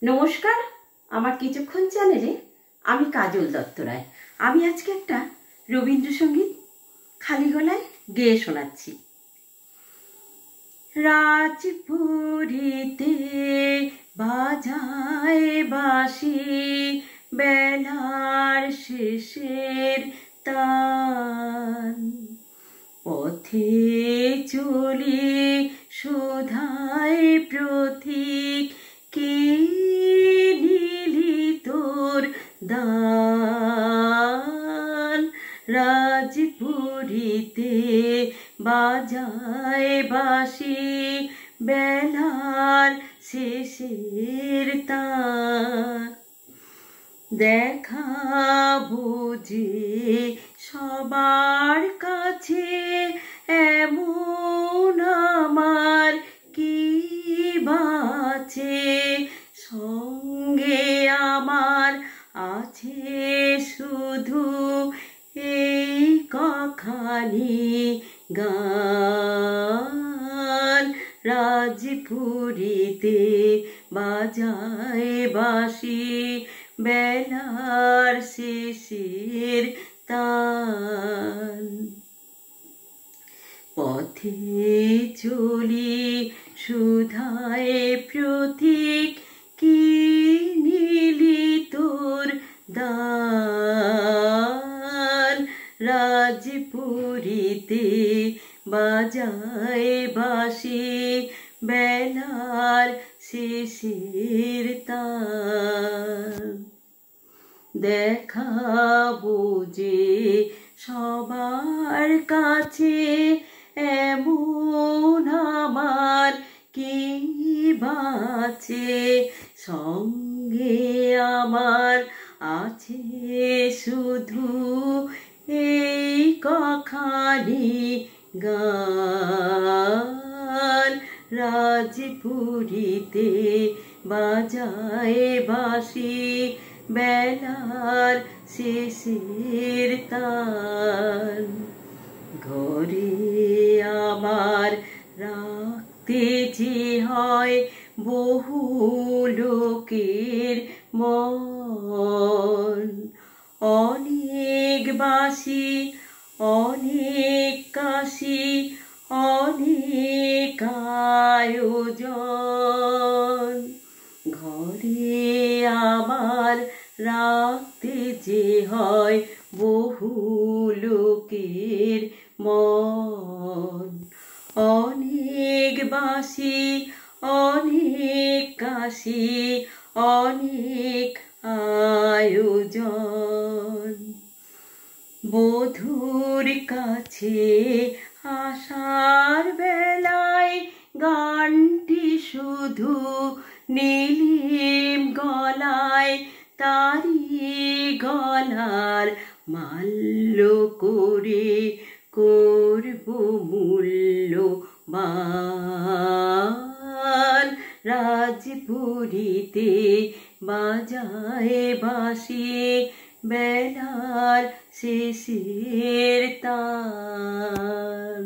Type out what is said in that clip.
নমস্কার, আমার কিছুক্ষণ চ্যানেলে আমি কাজল দত্ত রায়। আমি আজকে একটা রবীন্দ্রসঙ্গীত খালি গলায় গেয়ে শোনাচ্ছি। রাজপুরীতে বাজায় বাঁশি বেলার শেষের তান, পথে চলি শোধায় প্রতীক কে নিলি তোর দান। রাজপুরীতে বাজায় বাঁশি বেলার শেষের তান, দেখাবো যে সবার কাছে এমন আমার কি বাঁচে, সঙ্গে আমার আছে শুধু এই কখানি গান। রাজপুরীতে বাজায় বাঁশি বেলার শেষের তান, পথে চলি শুধায় প্রতীক কি নিলি তোর দান। রাজপুরীতে বাজায় বাঁশি বেলার শেষের তান, দেখাবো যে সবার কাছে এমন আমার কি বাঁচে, সঙ্গে আমার আছে শুধু এই কখানি গান। রাজপুরীতে বাজায় বাঁশি বেলার শেষের তান, ঘরে আমার রাখতে যে হয় বহু লোকের মন, অনেক বাঁশি অনেক কাশি অনেক আয়োজন, ঘরে আমার রাখতে যে হয় বহু লোকের মন, অনেক বাঁশি অনেক কাশি অনেক আয়োজন, বধূর কাছে আসার বেলায় গানটি শুধু নীলিম গলায়, তারি গলার মাল্য করে করব মূল্যবান। রাজপুরীতে বাজায় বাঁশি বেলার শেষের তান।